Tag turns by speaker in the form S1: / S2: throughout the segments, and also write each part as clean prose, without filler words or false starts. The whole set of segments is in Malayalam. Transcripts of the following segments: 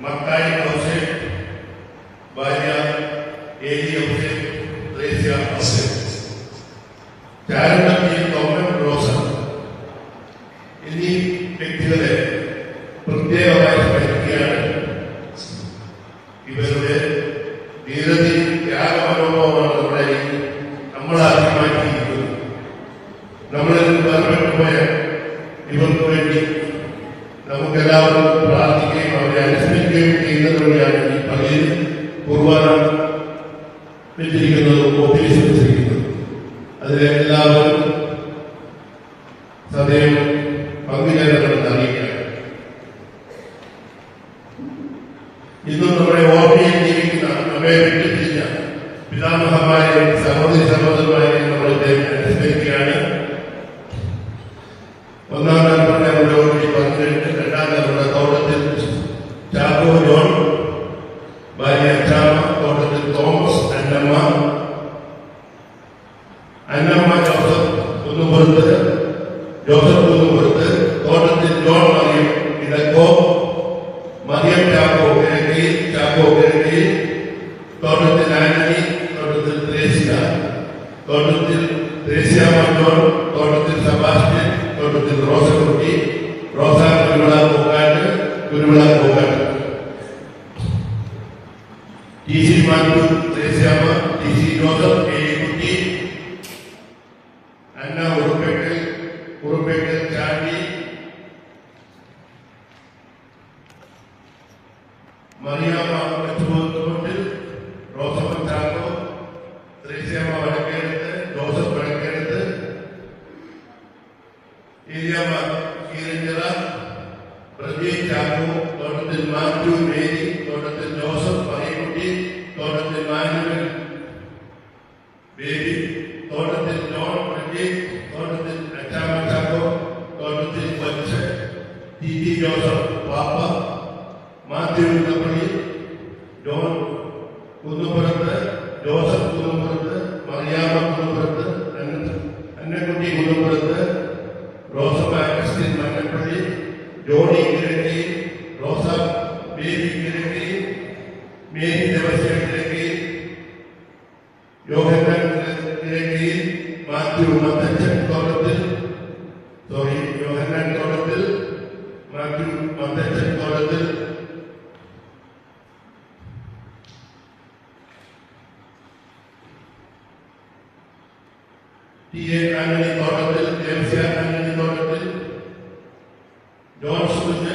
S1: മക്കായി ഔസേപ്പ്, ഭാര്യ ഏലി ഔസേപ്പ്, ത്രേസ്യ ഔസേപ്പ്, ചാരണ്ടത്തിൽ തോമൻ റോസ എന്നീ വ്യക്തികളെ പ്രത്യേകമായി സ്മരിക്കുകയാണ്. ഇവരുടെ ധീരതയും ത്യാഗമനോഭാവമാണ് നമ്മളാക്കി മാറ്റിയിരിക്കുന്നത്. നമ്മളിൽ വേർപെട്ടുപോയ ഇവർക്ക് വേണ്ടി നമുക്കെല്ലാവർക്കും പ്രാർത്ഥിക്കുകയും അവരെ അനുസ്മരിക്കുകയും ചെയ്യുന്നതിലൂടെയാണ് ഈ പള്ളിയിൽ കുർബാന വെച്ചിരിക്കുന്നതും ഒത്തിരി ശ്രമിച്ചിരിക്കുന്നത്. അതിലെല്ലാവരും സദയം പങ്കുചേരണമെന്ന് അറിയിക്കുകയാണ്. ഇന്നും നമ്മുടെ ഓർമ്മയിൽ ജീവിക്കുന്ന നമ്മെ വിട്ടുതിരിഞ്ഞ പിതാമഹന്മാരെയും സഹോദരി സഹോദരന്മാരെയും നമ്മളിവിടെ അനുസ്മരിക്കുകയാണ്. ഒന്നാം തലമുറ നമ്മുടെ ഓർമ്മയിൽ 18, രണ്ടാം തലമുറ തോട്ടത്തിൽ ചാക്കോ ജോൺ, ഭാര്യ അച്ചാമ്മ, തോട്ടത്തിൽ തോമസ്, അന്നമ്മ ജോസഫ് കുന്നുപുറത്ത്, തോട്ടത്തിൽ ജോൺ മറിയം ഇടക്കോ, മറിയം ചാക്കോ കിഴക്കയിൽ, തോട്ടത്തിൽ ആന്റണി, തോട്ടത്തിൽ ത്രേസ്യ, തോട്ടത്തിൽ Thresiamma John, Thottathil Sebastian, Thottathil Rosakutty, Rosa Kuruvila Pokatt, T C Mattoor, Threasiamma, T C Joseph, Elikutty, Anna Uruppekkal Chandy, Mariamma Vechupothil, Rosamma Chacko, Threasiamma Vadakkedath, Joseph Vadakkedath, Eriyamma Keeranchira, Pradeep Chacko, Thottathil Mathew Mary, Thottathil Joseph Mariakutty, Thottathil Manuel Baby, Thottathil John Pradeep, Thottathil Achamma Chacko, Thottathil Kochu, T T Joseph Pappa, Mathew Kappali, John Kunnupurath, Joseph Kunnupurath, Mariamma Kunnupurath, Annakutty Kunnupurath, Rosamma Augustine Mannappally, Johny Kizhakkayil, Rosa Baby Kizhakkayil, Mary Devasya Kizhakkayil, യോഹന്നാൻ കിഴക്കയിൽ, മാത്യു മത്തച്ഛൻ തോട്ടത്തിൽ, യോഹന്നാൻ തോട്ടത്തിൽ, മാത്യു മത്തച്ഛൻ തോട്ടത്തിൽ, ടി എ ആന്റണി തോട്ടത്തിൽ, ദേവസ്യ ആന്റണി തോട്ടത്തിൽ, ജോൺസ് കുഞ്ഞ്,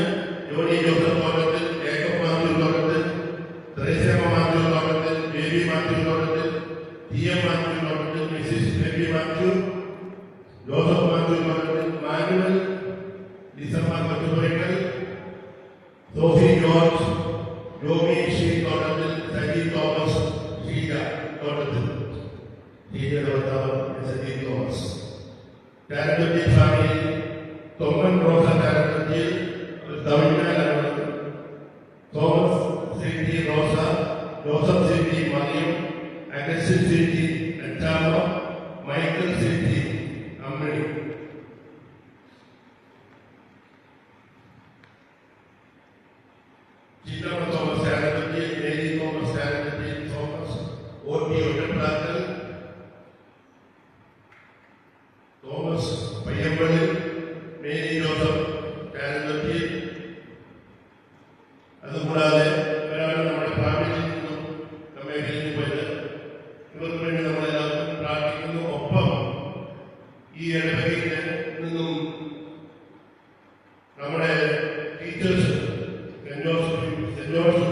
S1: ജോണി ജോസഫ് തോട്ടത്തിൽ, ജേക്കബ് മാത്യു തോട്ടത്തിൽ, ത്രേസ്യാമ്മ മാത്യു തോട്ടത്തിൽ, ബേബി മാത്യു തോട്ടത്തിൽ, T M Mathew Thottathil, Mrs Baby Mathew, Joseph Mathew Thottathil, Manuel Lissamma Kochupurackal, Sophy George, Joby C Thottathil, Saji Thomas, Sheeja Thottathil, ഷീജയുടെ ഭർത്താവ് സജി തോമസ്, ചാരക്കുട്ടി ഫാമിലി, തൊമ്മൻ റോസ ചാരക്കുട്ടിയിൽ തമിഴ്നാടാണ്, തോമസ് സിറ്റി റോസ, ജോസഫ് സിറ്റി മറിയം, അഗസ്റ്റിൻ സിറ്റി അച്ചാമ്മ, മൈക്കിൾ സിറ്റി അമ്മണി. ചിന്നമ്മ തോമസ് ചാരക്കുട്ടിയിൽ, മേരി തോമസ് ചാരക്കുട്ടിയിൽ, തോമസ് ഓട്ടി ഒറ്റപ്രാക്കൽ, തോമസ് പയ്യമ്പള്ളിൽ, മേരി ജോസഫ് ചാരക്കുട്ടിയിൽ. അതുകൂടാതെ ഒരാൾ നമ്മുടെ ഫാമിലിയിൽ നിന്നും നമ്മെ കഴിഞ്ഞു പോയത്. ഇവർക്ക് വേണ്ടി നമ്മളെല്ലാവരും പ്രാർത്ഥിക്കുന്നു. ഒപ്പം ഈ ഇടവകയിൽ നിന്നും നമ്മുടെ ടീച്ചേഴ്സ്, സെന്റ് ജോർജ്